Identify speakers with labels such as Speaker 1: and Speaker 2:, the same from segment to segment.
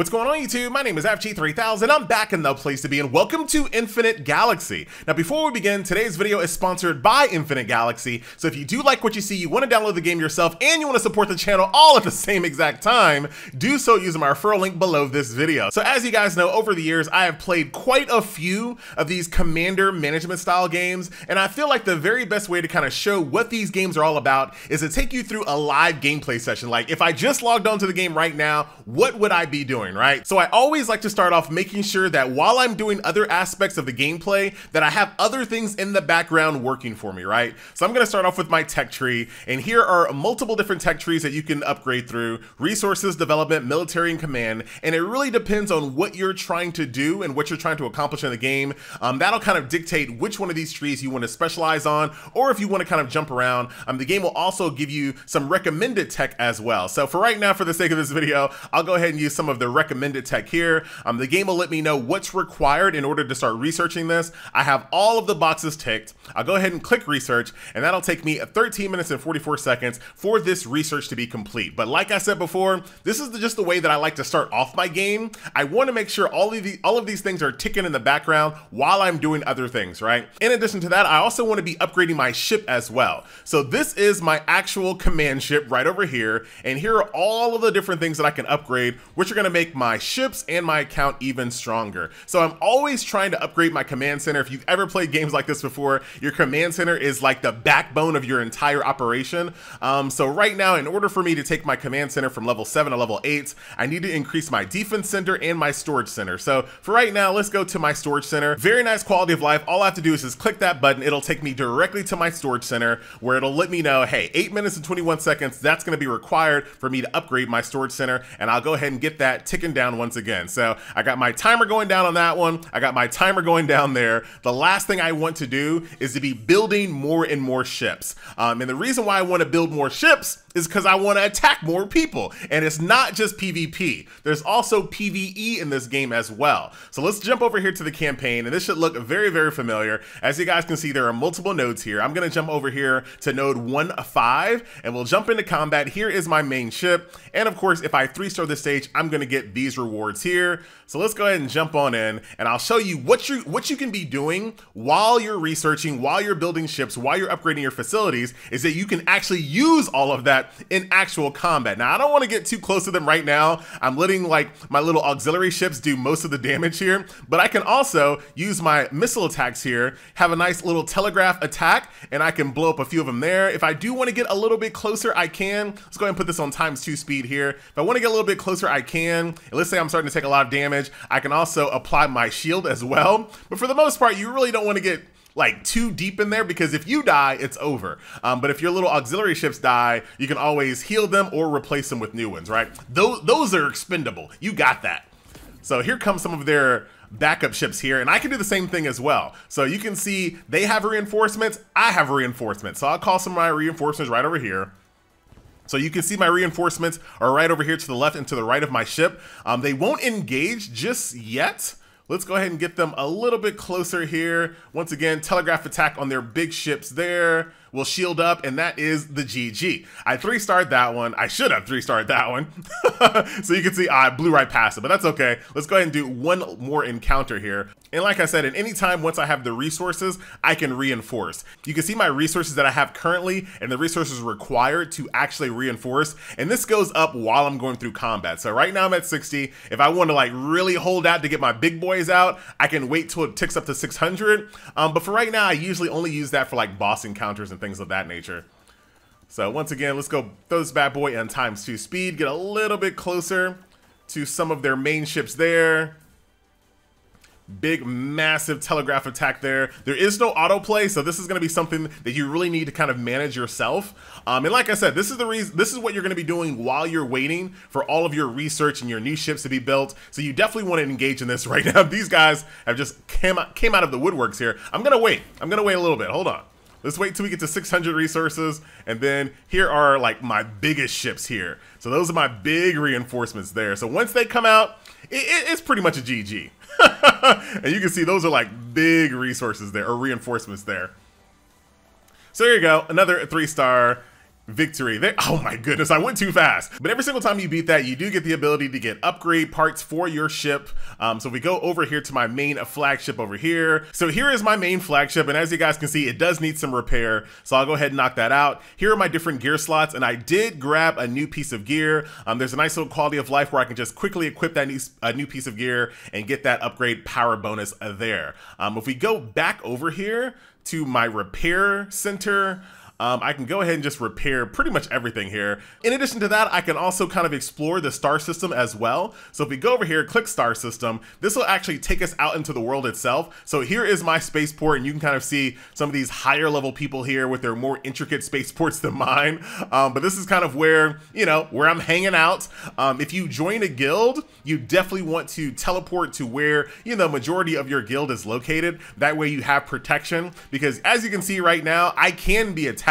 Speaker 1: What's going on YouTube? My name is FG3000. I'm back in the place to be and welcome to Infinite Galaxy. Now before we begin, today's video is sponsored by Infinite Galaxy. So if you do like what you see, you want to download the game yourself, and you want to support the channel all at the same exact time, do so using my referral link below this video. So as you guys know, over the years, I have played quite a few of these commander management style games, and I feel like the very best way to kind of show what these games are all about is to take you through a live gameplay session. Like if I just logged onto the game right now, what would I be doing, right? So I always like to start off making sure that while I'm doing other aspects of the gameplay, that I have other things in the background working for me, right? So I'm gonna start off with my tech tree, and here are multiple different tech trees that you can upgrade through: resources, development, military, and command. And it really depends on what you're trying to do and what you're trying to accomplish in the game. That'll kind of dictate which one of these trees you want to specialize on, or if you want to kind of jump around. The game will also give you some recommended tech as well. So for right now, for the sake of this video, I'll go ahead and use some of the recommended tech here. The game will let me know what's required in order to start researching this. I have all of the boxes ticked. I'll go ahead and click research, and that'll take me 13 minutes and 44 seconds for this research to be complete. But like I said before, this is just the way that I like to start off my game. I want to make sure all of these things are ticking in the background while I'm doing other things, right? In addition to that, I also want to be upgrading my ship as well. So this is my actual command ship right over here, and here are all of the different things that I can upgrade, which are going to make my ships and my account even stronger. So I'm always trying to upgrade my command center. If you've ever played games like this before, your command center is like the backbone of your entire operation. So right now, in order for me to take my command center from level 7 to level 8, I need to increase my defense center and my storage center. So for right now, let's go to my storage center. Very nice quality of life. All I have to do is just click that button. It'll take me directly to my storage center, where it'll let me know, hey, 8 minutes and 21 seconds, that's going to be required for me to upgrade my storage center. And I'll go ahead and get that ticking down once again. So I got my timer going down on that one. I got my timer going down there. The last thing I want to do is to be building more and more ships. And the reason why I want to build more ships is because I want to attack more people. And it's not just PvP. There's also PvE in this game as well. So let's jump over here to the campaign, and this should look very, very familiar. As you guys can see, there are multiple nodes here. I'm going to jump over here to node 1-5, and we'll jump into combat. Here is my main ship. And of course, if I 3-star this stage, I'm going to get these rewards here. So let's go ahead and jump on in, and I'll show you what you can be doing while you're researching, while you're building ships, while you're upgrading your facilities, is that you can actually use all of that in actual combat. Now, I don't want to get too close to them right now. I'm letting like my little auxiliary ships do most of the damage here, but I can also use my missile attacks here, have a nice little telegraph attack, and I can blow up a few of them there. If I do want to get a little bit closer, I can. Let's go ahead and put this on ×2 speed here. If I want to get a little bit closer, I can. And let's say I'm starting to take a lot of damage, I can also apply my shield as well. But for the most part, you really don't want to get like too deep in there, because if you die, it's over. But if your little auxiliary ships die, you can always heal them or replace them with new ones, right? Those are expendable. You got that. So here comes some of their backup ships here, and I can do the same thing as well. So you can see they have reinforcements, I have reinforcements. So I'll call some of my reinforcements right over here. So you can see my reinforcements are right over here to the left and to the right of my ship. They won't engage just yet. Let's go ahead and get them a little bit closer here. Once again, telegraph attack on their big ships there. We'll shield up, and that is the GG. I 3-starred that one. I should have 3-starred that one. So you can see I blew right past it, but that's okay. Let's go ahead and do one more encounter here. And like I said, at any time, once I have the resources, I can reinforce. You can see my resources that I have currently and the resources required to actually reinforce. And this goes up while I'm going through combat. So right now I'm at 60. If I want to like really hold out to get my big boys out, I can wait till it ticks up to 600. But for right now, I usually only use that for like boss encounters and things of that nature. So once again, let's go throw this bad boy on ×2 speed, get a little bit closer to some of their main ships there. Big, massive telegraph attack there. There is no autoplay, so this is going to be something that you really need to kind of manage yourself. And like I said, this is the reason. This is what you're going to be doing while you're waiting for all of your research and your new ships to be built. So you definitely want to engage in this right now. These guys have just came out of the woodworks here. I'm going to wait. I'm going to wait a little bit. Hold on. Let's wait till we get to 600 resources, and then here are like my biggest ships here. So those are my big reinforcements there. So once they come out, it's pretty much a GG. And you can see those are like big resources there, or reinforcements there. So there you go, another 3-star. victory. Oh my goodness, I went too fast. But every single time you beat that, you do get the ability to get upgrade parts for your ship. So we go over here to my main flagship over here. So here is my main flagship, and as you guys can see, it does need some repair. So I'll go ahead and knock that out. Here are my different gear slots, and I did grab a new piece of gear. There's a nice little quality of life where I can just quickly equip that new piece of gear and get that upgrade power bonus there. If we go back over here to my repair center, I can go ahead and just repair pretty much everything here. In addition to that, I can also kind of explore the star system as well. So if we go over here, click star system, this will actually take us out into the world itself. So here is my spaceport, and you can kind of see some of these higher level people here with their more intricate spaceports than mine. But this is kind of where, you know, where I'm hanging out. If you join a guild, you definitely want to teleport to where, you know, the majority of your guild is located. That way you have protection, because as you can see right now, I can be attacked.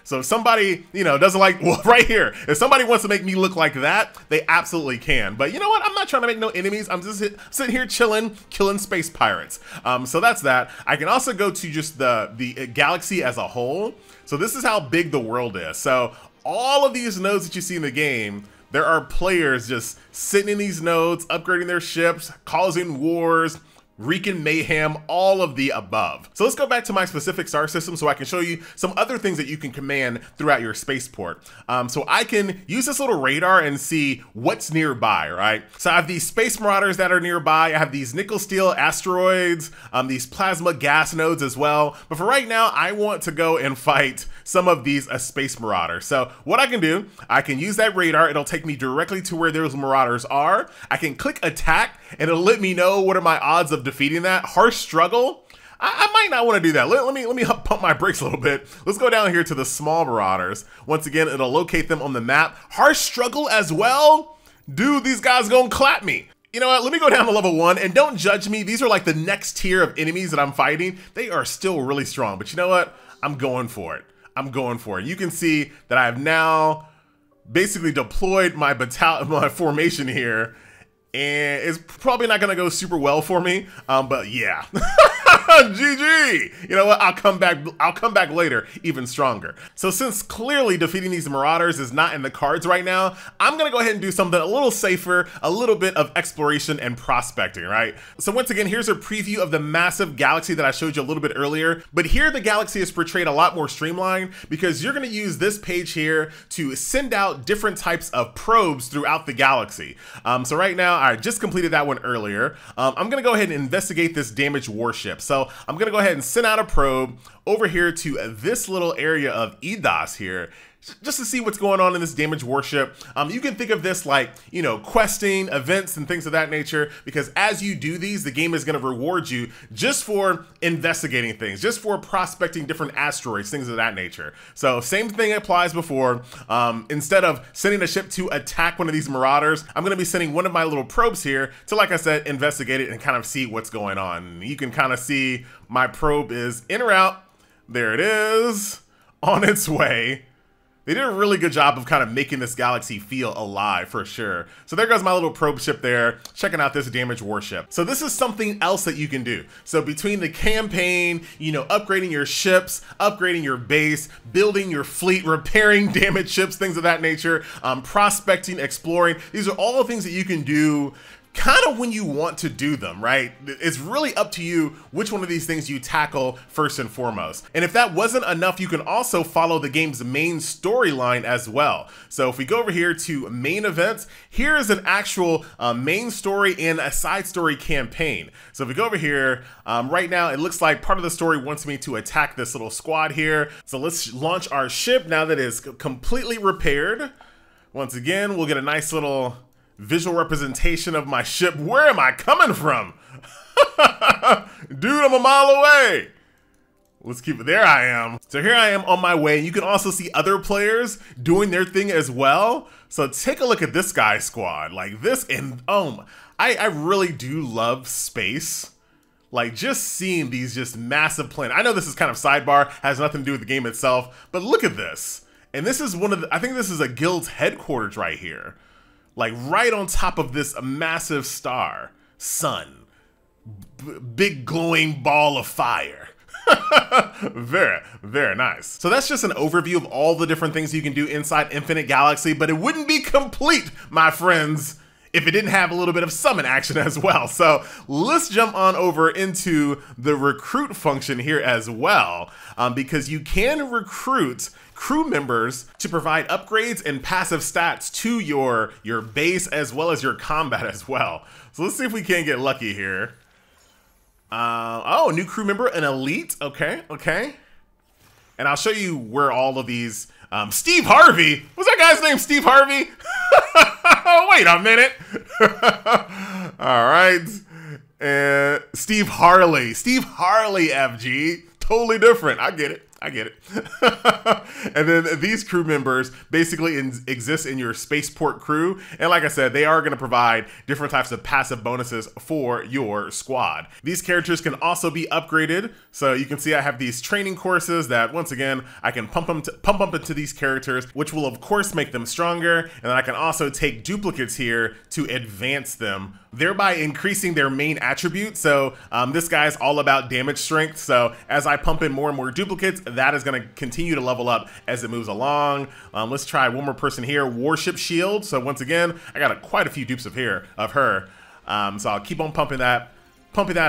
Speaker 1: So if somebody, you know, doesn't like, well, right here, if somebody wants to make me look like that, they absolutely can. But you know what? I'm not trying to make no enemies. I'm just sitting here chilling, killing space pirates. So that's that. I can also go to just the galaxy as a whole. So this is how big the world is. So all of these nodes that you see in the game, there are players just sitting in these nodes, upgrading their ships, causing wars, wreaking mayhem, all of the above. So let's go back to my specific star system so I can show you some other things that you can command throughout your spaceport. So I can use this little radar and see what's nearby, right? So I have these space marauders that are nearby. I have these nickel steel asteroids, these plasma gas nodes as well. But for right now, I want to go and fight some of these space marauders. So what I can do, I can use that radar. It'll take me directly to where those marauders are. I can click attack and it'll let me know what are my odds of defeating that. Harsh struggle, I might not want to do that. Let me pump my brakes a little bit. Let's go down here to the small marauders. Once again, it'll locate them on the map. Harsh struggle as well. Dude, these guys gonna clap me. You know what, let me go down to level 1, and don't judge me. These are like the next tier of enemies that I'm fighting. They are still really strong, but you know what? I'm going for it. I'm going for it. You can see that I have now basically deployed my formation here, and it's probably not gonna go super well for me, but yeah. GG. You know what? I'll come back later, even stronger. So since clearly defeating these marauders is not in the cards right now, I'm gonna go ahead and do something a little safer, a little bit of exploration and prospecting, right? So once again, here's a preview of the massive galaxy that I showed you a little bit earlier, but here the galaxy is portrayed a lot more streamlined because you're gonna use this page here to send out different types of probes throughout the galaxy. So right now, I just completed that one earlier. I'm gonna go ahead and investigate this damaged warship. So I'm gonna go ahead and send out a probe over here to this little area of EDOS here, just to see what's going on in this damaged warship. You can think of this like, you know, questing, events, and things of that nature, because as you do these, the game is gonna reward you just for investigating things, just for prospecting different asteroids, things of that nature. So same thing applies before. Instead of sending a ship to attack one of these marauders, I'm gonna be sending one of my little probes here to, like I said, investigate it and kind of see what's going on. You can kind of see my probe is in route. There it is, on its way. They did a really good job of kind of making this galaxy feel alive for sure. So there goes my little probe ship there, checking out this damaged warship. So this is something else that you can do. So between the campaign, you know, upgrading your ships, upgrading your base, building your fleet, repairing damaged ships, things of that nature, prospecting, exploring, these are all things that you can do kind of when you want to do them, right? It's really up to you which one of these things you tackle first and foremost. And if that wasn't enough, you can also follow the game's main storyline as well. So if we go over here to main events, here is an actual main story and a side story campaign. So if we go over here, right now it looks like part of the story wants me to attack this little squad here. So let's launch our ship now that it is completely repaired. Once again, we'll get a nice little visual representation of my ship. Where am I coming from? Dude, I'm a mile away. Let's keep it. There I am. So here I am on my way. You can also see other players doing their thing as well. So take a look at this guy squad. Like this, and I really do love space. Like just seeing these just massive planes. I know this is kind of sidebar, has nothing to do with the game itself, but look at this. And this is one of the, I think this is a guild's headquarters right here. Like right on top of this massive star, sun, big glowing ball of fire. Very, very nice. So that's just an overview of all the different things you can do inside Infinite Galaxy, but it wouldn't be complete, my friends, if it didn't have a little bit of summon action as well. So let's jump on over into the recruit function here as well, because you can recruit crew members to provide upgrades and passive stats to your base as well as your combat as well. So let's see if we can get lucky here. Oh, new crew member, an elite. Okay, okay. And I'll show you where all of these, Steve Harvey. Was that guy's name Steve Harvey? Wait a minute. All right. And Steve Harley, FG. Totally different. I get it. I get it. And then these crew members basically exist in your Spaceport crew. And like I said, they are going to provide different types of passive bonuses for your squad. These characters can also be upgraded. So you can see I have these training courses that, once again, I can pump up into these characters, which will of course make them stronger. And then I can also take duplicates here to advance them, thereby increasing their main attribute. So this guy's all about damage strength. So as I pump in more and more duplicates, that is going to continue to level up as it moves along. Let's try one more person here, Warship Shield. So once again, I got quite a few dupes of her. So I'll keep on pumping that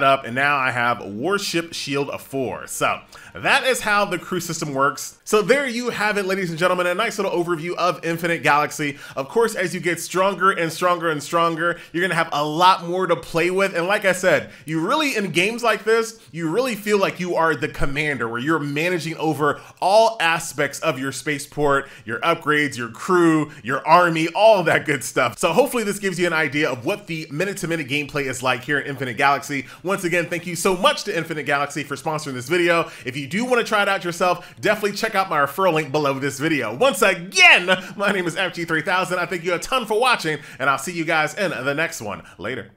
Speaker 1: up, and now I have Warship Shield of 4. So that is how the crew system works. So there you have it, ladies and gentlemen, a nice little overview of Infinite Galaxy. Of course, as you get stronger and stronger and stronger, you're gonna have a lot more to play with. And like I said, you really, in games like this, you really feel like you are the commander, where you're managing over all aspects of your spaceport, your upgrades, your crew, your army, all of that good stuff. So hopefully this gives you an idea of what the minute-to-minute gameplay is like here in Infinite Galaxy. Once again, thank you so much to Infinite Galaxy for sponsoring this video. If you do want to try it out yourself, definitely check out my referral link below this video. Once again, my name is FG3000. I thank you a ton for watching, and I'll see you guys in the next one. Later.